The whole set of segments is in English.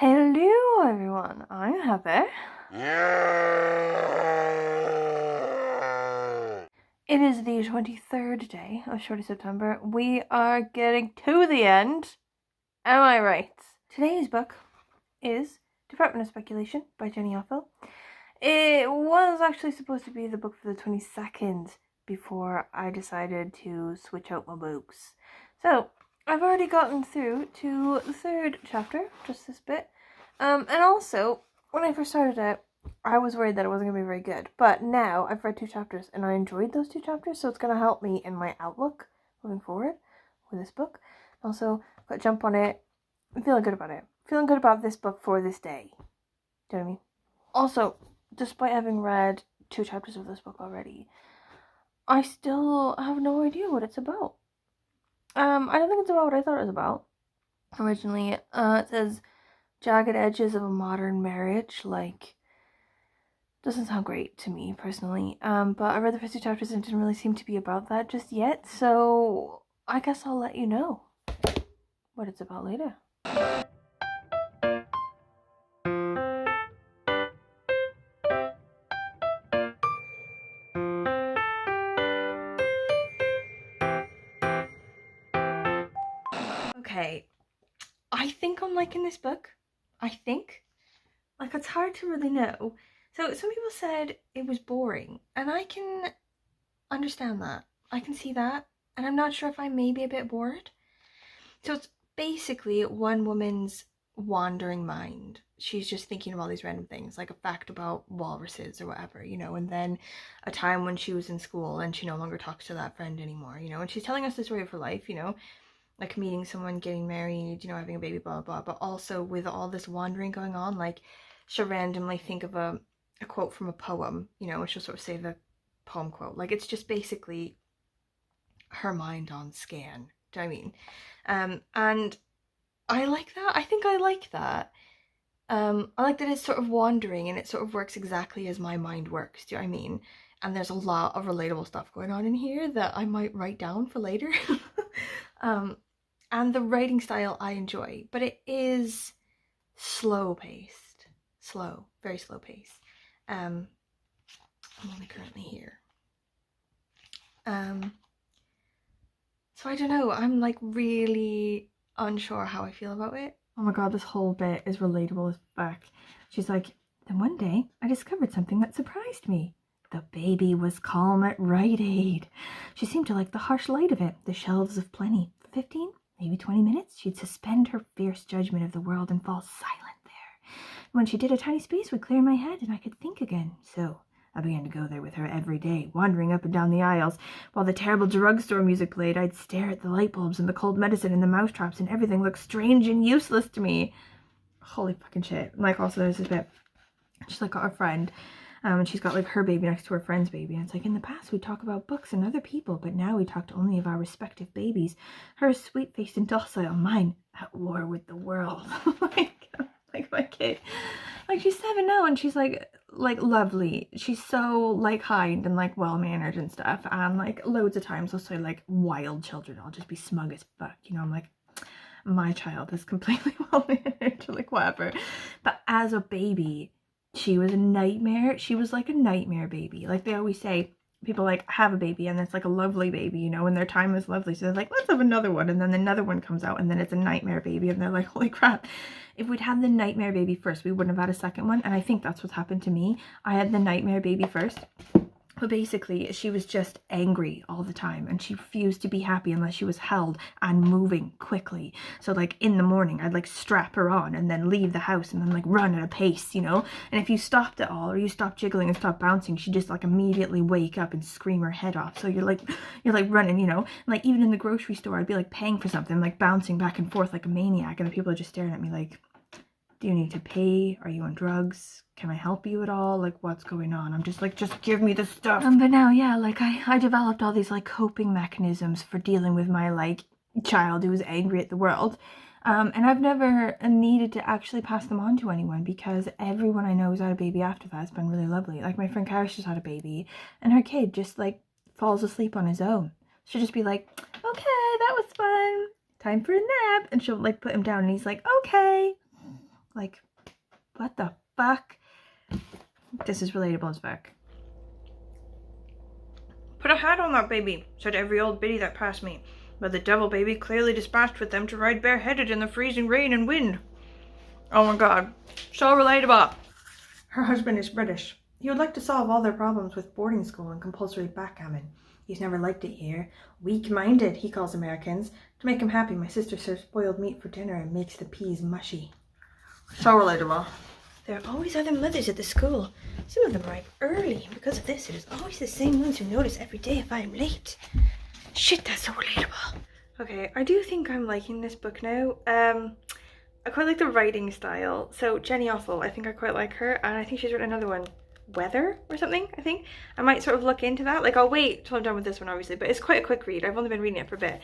Hello everyone, I'm Happy. It is the 23rd day of Shorty September. We are getting to the end. Am I right? Today's book is Department of Speculation by Jenny Offill. It was actually supposed to be the book for the 22nd before I decided to switch out my books. So, I've already gotten through to the third chapter, just this bit. And also, when I first started it, I was worried that it wasn't going to be very good. But now, I've read 2 chapters, and I enjoyed those 2 chapters, so it's going to help me in my outlook moving forward with this book. Also, I've got to jump on it. I'm feeling good about it. Feeling good about this book for this day. Do you know what I mean? Also, despite having read 2 chapters of this book already, I still have no idea what it's about. I don't think it's about what I thought it was about originally. It says jagged edges of a modern marriage. Like, doesn't sound great to me personally. But I read the first 2 chapters and it didn't really seem to be about that just yet. So I guess I'll let you know what it's about later. Okay, I think I'm liking this book. I think. Like, it's hard to really know. So some people said it was boring, and I can understand that. I can see that, and I'm not sure if I may be a bit bored. So it's basically one woman's wandering mind. She's just thinking of all these random things, like a fact about walruses or whatever, you know, and then a time when she was in school and she no longer talks to that friend anymore, you know, and she's telling us the story of her life, you know, like meeting someone, getting married, you know, having a baby, blah, blah, blah, but also with all this wandering going on, like, she'll randomly think of a quote from a poem, you know, and she'll sort of say the poem quote. Like, it's just basically her mind on scan. Do you know what I mean? And I like that. I think I like that. I like that it's sort of wandering and it sort of works exactly as my mind works. Do you know what I mean? And there's a lot of relatable stuff going on in here that I might write down for later. And the writing style I enjoy, but it is slow paced. Slow, very slow pace. I'm only currently here. So I don't know, I'm like really unsure how I feel about it. Oh my god, this whole bit is relatable as fuck. She's like, then one day I discovered something that surprised me. The baby was calm at Rite Aid. She seemed to like the harsh light of it, the shelves of plenty. For 15, maybe 20 minutes, she'd suspend her fierce judgment of the world and fall silent there. When she did, a tiny space would clear in my head and I could think again. So I began to go there with her every day, wandering up and down the aisles. While the terrible drugstore music played, I'd stare at the light bulbs and the cold medicine and the mousetraps, and everything looked strange and useless to me. Holy fucking shit. Like, also there's this bit, she's like got a friend, and she's got like her baby next to her friend's baby, and it's like, in the past we'd talk about books and other people, but now we talked only of our respective babies. Hers sweet-faced and docile, mine at war with the world. like my kid. Like, she's 7 now, and she's like lovely. She's so like kind and like well-mannered and stuff, and like loads of times I'll say like wild children, I'll just be smug as fuck, you know. I'm like, my child is completely well-mannered, like whatever. But as a baby, she was a nightmare. She was like a nightmare baby. Like they always say, people like have a baby and it's like a lovely baby, you know, and their time is lovely, so they're like, let's have another one, and then another one comes out and then it's a nightmare baby, and they're like, holy crap. If we'd had the nightmare baby first, we wouldn't have had a second one, and I think that's what's happened to me. I had the nightmare baby first, but basically she was just angry all the time, and she refused to be happy unless she was held and moving quickly. So like in the morning I'd like strap her on and then leave the house and then like run at a pace, you know, and if you stopped at all or you stopped jiggling and stopped bouncing, she'd just like immediately wake up and scream her head off. So you're like running, you know, and like even in the grocery store I'd be like paying for something, like bouncing back and forth like a maniac, and the people are just staring at me like, do you need to pay? Are you on drugs? Can I help you at all? Like, what's going on? I'm just like, just give me the stuff. But now, yeah, like I developed all these like coping mechanisms for dealing with my like child who was angry at the world. And I've never needed to actually pass them on to anyone, because everyone I know who's had a baby after that has been really lovely. Like my friend Kara just had a baby, and her kid just like falls asleep on his own. She'll just be like, okay, that was fun. Time for a nap. And she'll like put him down and he's like, okay. Like, what the fuck? This is relatable as fuck. Put a hat on that baby, said every old biddy that passed me. But the devil baby clearly dispatched with them to ride bareheaded in the freezing rain and wind. Oh my god, so relatable. Her husband is British. He would like to solve all their problems with boarding school and compulsory backgammon. He's never liked it here. Weak-minded, he calls Americans. To make him happy, my sister serves boiled meat for dinner and makes the peas mushy. So relatable. There are always other mothers at the school. Some of them arrive early. Because of this, it is always the same ones who notice every day if I am late. Shit, that's so relatable. Okay, I do think I'm liking this book now. I quite like the writing style. So Jenny Offill, I think I quite like her, and I think she's written another one, Weather or something. I think I might sort of look into that. Like, I'll wait till I'm done with this one, obviously, but it's quite a quick read. I've only been reading it for a bit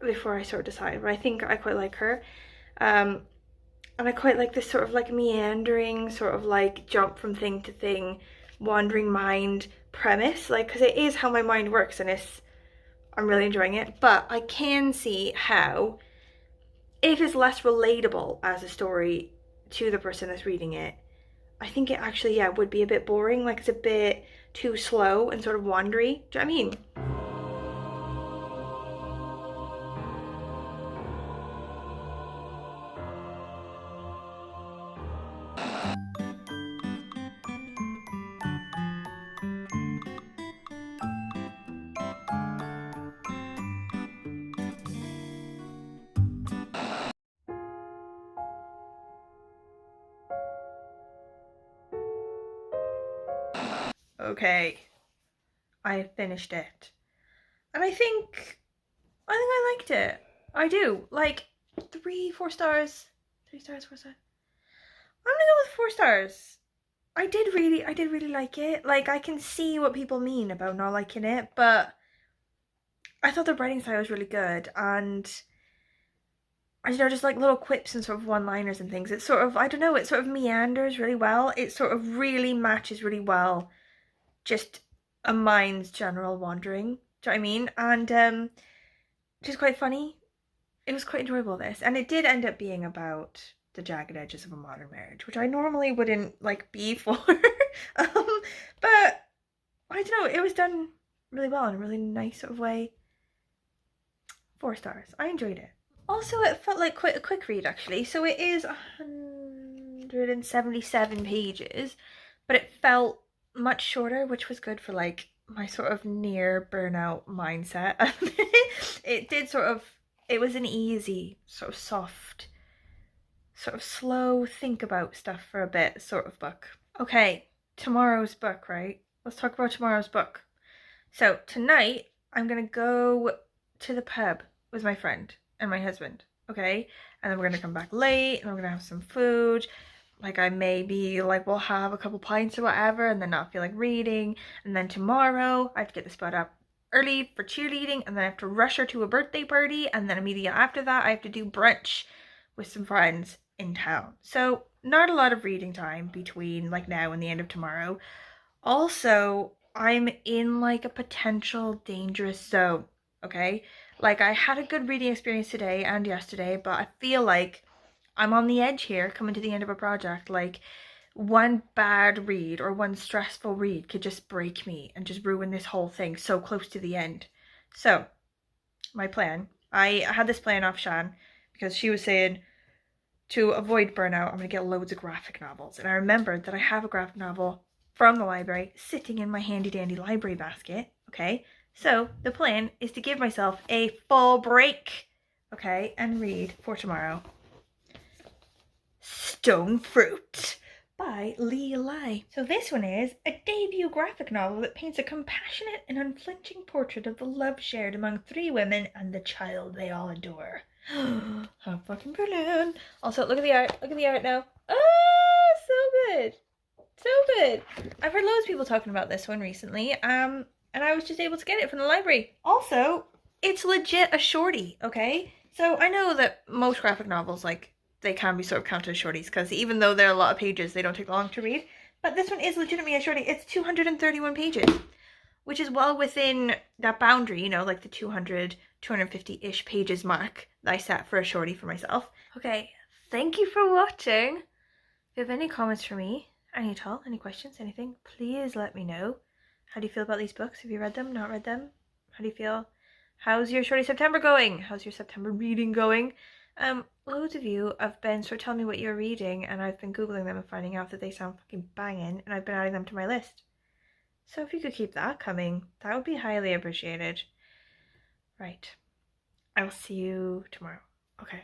before I sort of decide, but I think I quite like her. And I quite like this sort of like meandering, sort of like jump from thing to thing, wandering mind premise, like, because it is how my mind works, and I'm really enjoying it. But I can see how, if it's less relatable as a story to the person that's reading it, I think it actually, yeah, would be a bit boring. Like, it's a bit too slow and sort of wandery. Do you know what I mean? Okay, I finished it, and I think I liked it. I do. Like, 4 stars. 3 stars, 4 stars. I'm gonna go with 4 stars. I did really like it. Like, I can see what people mean about not liking it, but I thought the writing style was really good, and I don't know, just like little quips and sort of one-liners and things. It's sort of, I don't know, it sort of meanders really well. It sort of really matches really well just a mind's general wandering. Do you know what I mean? And just quite funny. It was quite enjoyable, this, and it did end up being about the jagged edges of a modern marriage, which I normally wouldn't like be for. But I don't know, it was done really well in a really nice sort of way. 4 stars. I enjoyed it. Also, it felt like quite a quick read, actually. So it is 177 pages, but it felt much shorter, which was good for like my sort of near burnout mindset. It did sort of, it was an easy, sort of soft, sort of slow, think about stuff for a bit sort of book. Okay, tomorrow's book, right? Let's talk about tomorrow's book. So tonight, I'm gonna go to the pub with my friend and my husband, okay? And then we're gonna come back late, and we're gonna have some food. Like, I maybe, like, we'll have a couple pints or whatever, and then not feel like reading. And then tomorrow, I have to get the spot up early for cheerleading, and then I have to rush her to a birthday party, and then immediately after that, I have to do brunch with some friends in town. So, not a lot of reading time between, like, now and the end of tomorrow. Also, I'm in, like, a potential dangerous zone, okay? Like, I had a good reading experience today and yesterday, but I feel like I'm on the edge here, coming to the end of a project. Like, one bad read or one stressful read could just break me and just ruin this whole thing so close to the end. So, my plan, I had this plan off Sian, because she was saying to avoid burnout, I'm going to get loads of graphic novels. And I remembered that I have a graphic novel from the library sitting in my handy dandy library basket, okay? So, the plan is to give myself a full break, okay, and read for tomorrow. Stone Fruit by Lee Lai. So this one is a debut graphic novel that paints a compassionate and unflinching portrait of the love shared among 3 women and the child they all adore. How fucking brilliant. Also, look at the art. Look at the art now. Oh, so good. So good. I've heard loads of people talking about this one recently, and I was just able to get it from the library. Also, it's legit a shorty, okay? So I know that most graphic novels, like, they can be sort of counted as shorties, because even though they're a lot of pages, they don't take long to read. But this one is legitimately a shorty. It's 231 pages, which is well within that boundary, you know, like the 200, 250-ish pages mark that I set for a shorty for myself. Okay, thank you for watching. If you have any comments for me, any at all, any questions, anything, please let me know. How do you feel about these books? Have you read them, not read them? How do you feel? How's your Shorty September going? How's your September reading going? Loads of you have been sort of telling me what you're reading, and I've been Googling them and finding out that they sound fucking banging, and I've been adding them to my list. So if you could keep that coming, that would be highly appreciated. Right. I will see you tomorrow. Okay.